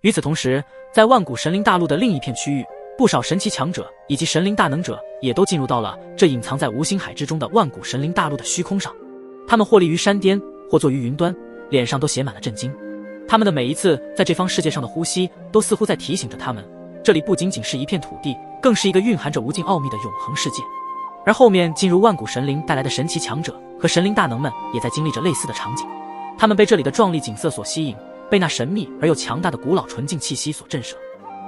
与此同时，在万古神灵大陆的另一片区域，不少神奇强者以及神灵大能者也都进入到了这隐藏在无形海之中的万古神灵大陆的虚空上。他们或立于山巅，或坐于云端，脸上都写满了震惊。他们的每一次在这方世界上的呼吸，都似乎在提醒着他们，这里不仅仅是一片土地，更是一个蕴含着无尽奥秘的永恒世界。而后面进入万古神灵带来的神奇强者和神灵大能们，也在经历着类似的场景。他们被这里的壮丽景色所吸引，被那神秘而又强大的古老纯净气息所震慑。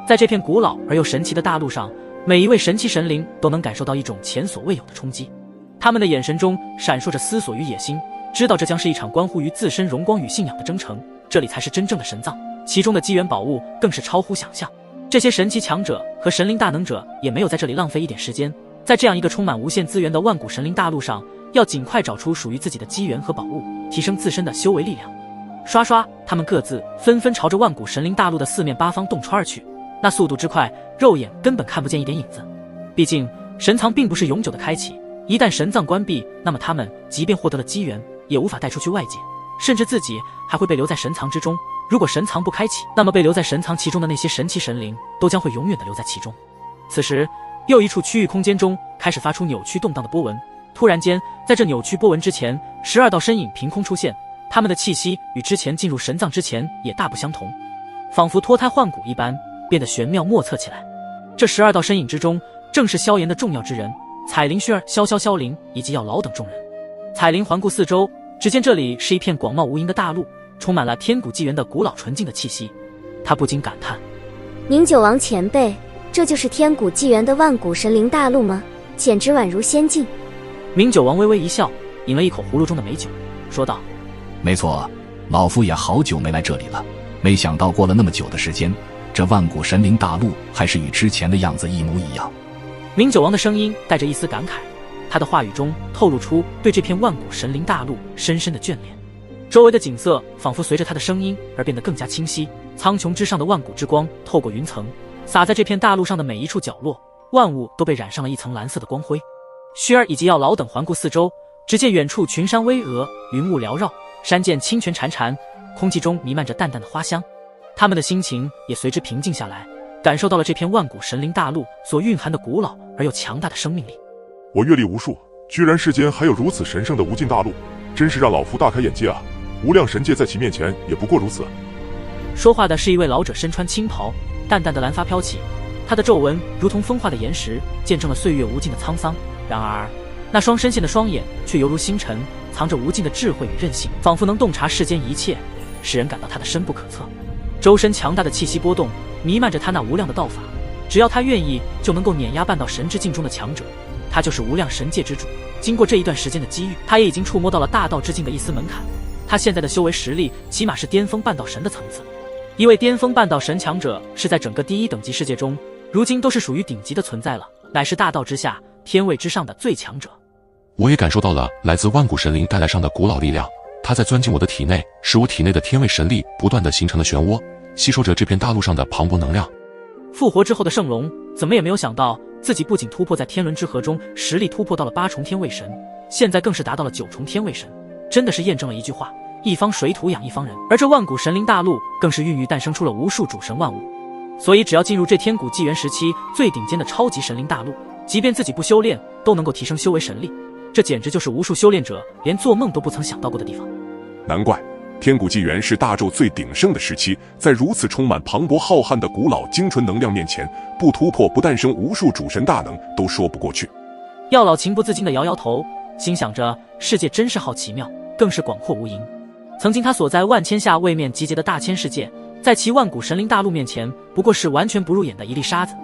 在这片古老而又神奇的大陆上，每一位神奇神灵都能感受到一种前所未有的冲击。他们的眼神中闪烁着思索与野心，知道这将是一场关乎于自身荣光与信仰的征程。这里才是真正的神藏，其中的机缘宝物更是超乎想象。这些神奇强者和神灵大能者也没有在这里浪费一点时间，在这样一个充满无限资源的万古神灵大陆上，要尽快找出属于自己的机缘和宝物，提升自身的修为力量。刷刷，他们各自纷纷朝着万古神灵大陆的四面八方洞穿而去，那速度之快，肉眼根本看不见一点影子。毕竟神藏并不是永久的开启，一旦神藏关闭，那么他们即便获得了机缘，也无法带出去外界，甚至自己还会被留在神藏之中。如果神藏不开启，那么被留在神藏其中的那些神奇神灵都将会永远的留在其中。此时，又一处区域空间中开始发出扭曲动荡的波纹。突然间，在这扭曲波纹之前，12道身影凭空出现，他们的气息与之前进入神藏之前也大不相同，仿佛脱胎换骨一般，变得玄妙莫测起来。这12道身影之中，正是萧炎的重要之人彩铃、薰儿、萧萧、萧凌以及药老等众人。彩铃环顾四周，只见这里是一片广袤无垠的大陆，充满了天古纪元的古老纯净的气息。他不禁感叹：明九王前辈，这就是天古纪元的万古神灵大陆吗？简直宛如仙境。明九王微微一笑，饮了一口葫芦中的美酒，说道：没错，老夫也好久没来这里了，没想到过了那么久的时间，这万古神灵大陆还是与之前的样子一模一样。明九王的声音带着一丝感慨，他的话语中透露出对这片万古神灵大陆深深的眷恋。周围的景色仿佛随着他的声音而变得更加清晰，苍穹之上的万古之光透过云层，洒在这片大陆上的每一处角落，万物都被染上了一层蓝色的光辉。薰儿以及药老等环顾四周，只见远处群山巍峨，云雾缭绕，山涧清泉潺潺，空气中弥漫着淡淡的花香。他们的心情也随之平静下来，感受到了这片万古神灵大陆所蕴含的古老而又强大的生命力。我阅历无数，居然世间还有如此神圣的无尽大陆，真是让老夫大开眼界啊！无量神界在其面前也不过如此。说话的是一位老者，身穿青袍，淡淡的蓝发飘起，他的皱纹如同风化的岩石，见证了岁月无尽的沧桑。然而那双深陷的双眼却犹如星辰，藏着无尽的智慧与韧性，仿佛能洞察世间一切，使人感到他的深不可测。周身强大的气息波动，弥漫着他那无量的道法，只要他愿意，就能够碾压半道神之境中的强者。他就是无量神界之主。经过这一段时间的机遇，他也已经触摸到了大道之境的一丝门槛。他现在的修为实力起码是巅峰半道神的层次。一位巅峰半道神强者是在整个第一等级世界中，如今都是属于顶级的存在了，乃是大道之下天位之上的最强者。我也感受到了来自万古神灵带来上的古老力量，它在钻进我的体内，使我体内的天位神力不断地形成了漩涡，吸收着这片大陆上的磅礴能量。复活之后的圣龙怎么也没有想到，自己不仅突破在天伦之河中，实力突破到了8重天位神，现在更是达到了9重天位神，真的是验证了一句话：一方水土养一方人。而这万古神灵大陆更是孕育诞生出了无数主神万物，所以只要进入这天古纪元时期最顶尖的超级神灵大陆，即便自己不修炼，都能够提升修为神力。这简直就是无数修炼者连做梦都不曾想到过的地方。难怪天古纪元是大纣最鼎盛的时期，在如此充满磅礴浩瀚的古老精纯能量面前，不突破不诞生无数主神大能都说不过去。药老情不自禁地摇摇头，心想着世界真是好奇妙，更是广阔无垠。曾经他所在万千下位面集结的大千世界，在其万古神灵大陆面前，不过是完全不入眼的一粒沙子。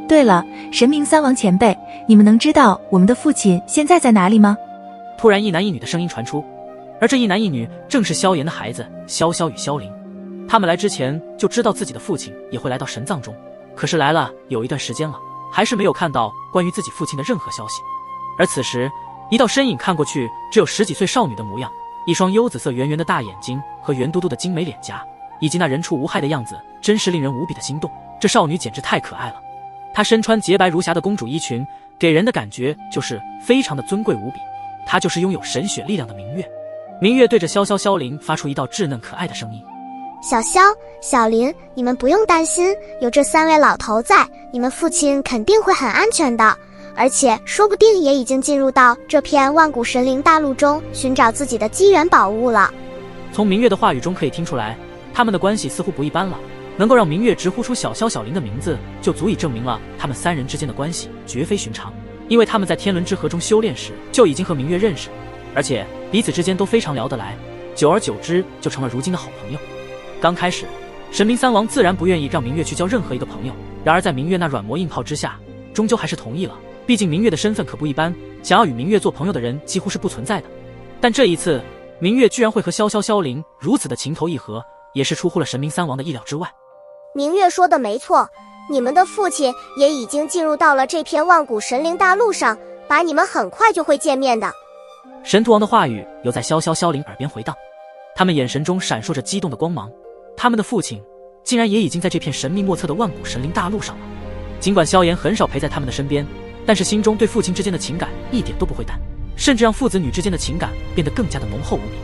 对了，神明三王前辈，你们能知道我们的父亲现在在哪里吗？突然一男一女的声音传出，而这一男一女正是萧炎的孩子萧萧与萧凌。他们来之前就知道自己的父亲也会来到神藏中，可是来了有一段时间了，还是没有看到关于自己父亲的任何消息。而此时一道身影看过去，只有10几岁少女的模样，一双幽紫色圆圆的大眼睛和圆嘟嘟的精美脸颊，以及那人畜无害的样子，真是令人无比的心动。这少女简直太可爱了。她身穿洁白如霞的公主衣裙，给人的感觉就是非常的尊贵无比。她就是拥有神血力量的明月。明月对着萧萧萧凌发出一道稚嫩可爱的声音：小萧、小林，你们不用担心，有这3位老头在，你们父亲肯定会很安全的，而且说不定也已经进入到这片万古神灵大陆中寻找自己的机缘宝物了。从明月的话语中可以听出来，他们的关系似乎不一般了。能够让明月直呼出小萧、小林的名字，就足以证明了他们3人之间的关系绝非寻常。因为他们在天伦之河中修炼时就已经和明月认识，而且彼此之间都非常聊得来，久而久之就成了如今的好朋友。刚开始，神明3王自然不愿意让明月去交任何一个朋友，然而在明月那软磨硬泡之下，终究还是同意了。毕竟明月的身份可不一般，想要与明月做朋友的人几乎是不存在的。但这一次，明月居然会和萧萧、萧林如此的情投意合，也是出乎了神明3王的意料之外。明月说的没错，你们的父亲也已经进入到了这片万古神灵大陆上，把你们很快就会见面的。神荼王的话语又在萧萧、萧林耳边回荡，他们眼神中闪烁着激动的光芒。他们的父亲竟然也已经在这片神秘莫测的万古神灵大陆上了。尽管萧炎很少陪在他们的身边，但是心中对父亲之间的情感一点都不会淡，甚至让父子女之间的情感变得更加的浓厚无比。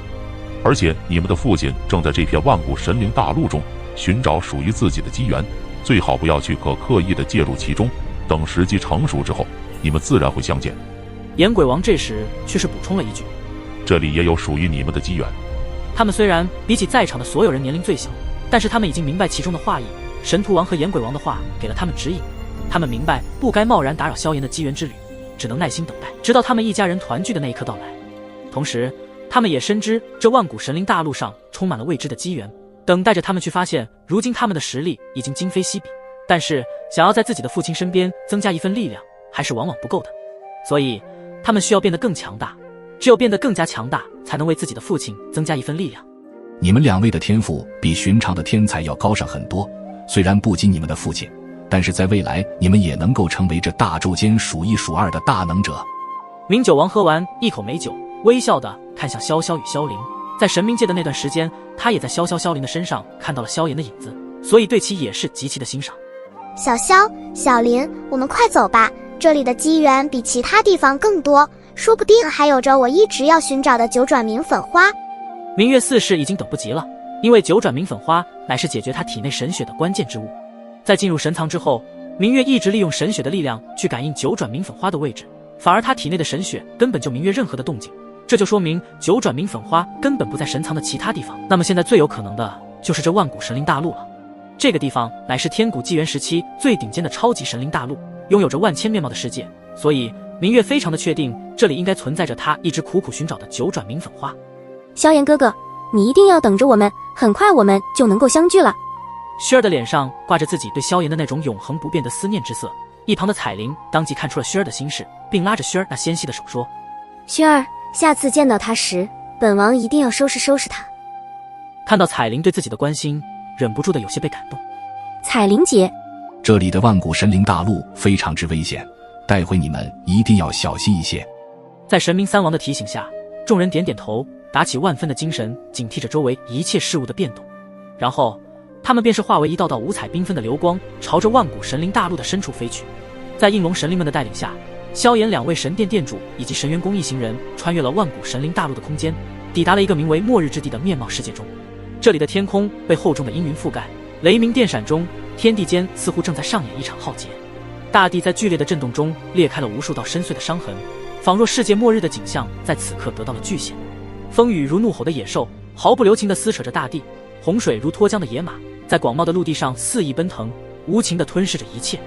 而且你们的父亲正在这片万古神灵大陆中寻找属于自己的机缘，最好不要去刻意的介入其中，等时机成熟之后，你们自然会相见。炎鬼王这时却是补充了一句，这里也有属于你们的机缘。他们虽然比起在场的所有人年龄最小，但是他们已经明白其中的话意。神荼王和炎鬼王的话给了他们指引，他们明白不该贸然打扰萧炎的机缘之旅，只能耐心等待，直到他们一家人团聚的那一刻到来。同时他们也深知这万古神灵大陆上充满了未知的机缘，等待着他们去发现。如今他们的实力已经今非昔比，但是想要在自己的父亲身边增加一份力量，还是往往不够的。所以他们需要变得更强大，只有变得更加强大，才能为自己的父亲增加一份力量。你们2位的天赋比寻常的天才要高上很多，虽然不及你们的父亲，但是在未来你们也能够成为这大宙间数1数2的大能者。明酒王喝完一口美酒，微笑地看向萧萧与萧林。在神明界的那段时间，他也在萧萧、萧林的身上看到了萧炎的影子，所以对其也是极其的欣赏。小萧、小林，我们快走吧，这里的机缘比其他地方更多，说不定还有着我一直要寻找的九转明粉花。明月4世已经等不及了，因为九转明粉花乃是解决他体内神血的关键之物。在进入神藏之后，明月一直利用神血的力量去感应九转明粉花的位置，反而他体内的神血根本就明月任何的动静，这就说明九转明粉花根本不在神藏的其他地方。那么现在最有可能的就是这万古神灵大陆了。这个地方乃是天古纪元时期最顶尖的超级神灵大陆，拥有着万千面貌的世界，所以明月非常的确定这里应该存在着他一直苦苦寻找的九转明粉花。萧炎哥哥，你一定要等着我们，很快我们就能够相聚了。薰儿的脸上挂着自己对萧炎的那种永恒不变的思念之色，一旁的彩铃当即看出了薰儿的心事，并拉着薰儿那纤细的手说：薰儿，下次见到他时，本王一定要收拾收拾他。看到彩铃对自己的关心，忍不住的有些被感动。彩铃姐，这里的万古神灵大陆非常之危险，待会你们一定要小心一些。在神明3王的提醒下，众人点点头，打起万分的精神，警惕着周围一切事物的变动。然后他们便是化为一道道五彩缤纷的流光，朝着万古神灵大陆的深处飞去。在应龙神灵们的带领下，萧炎2位神殿殿主以及神元宫一行人穿越了万古神灵大陆的空间，抵达了一个名为末日之地的面貌世界中。这里的天空被厚重的阴云覆盖，雷鸣电闪中，天地间似乎正在上演一场浩劫。大地在剧烈的震动中裂开了无数道深邃的伤痕，仿若世界末日的景象在此刻得到了巨显。风雨如怒吼的野兽毫不留情地撕扯着大地，洪水如脱缰的野马在广袤的陆地上肆意奔腾，无情地吞噬着一切。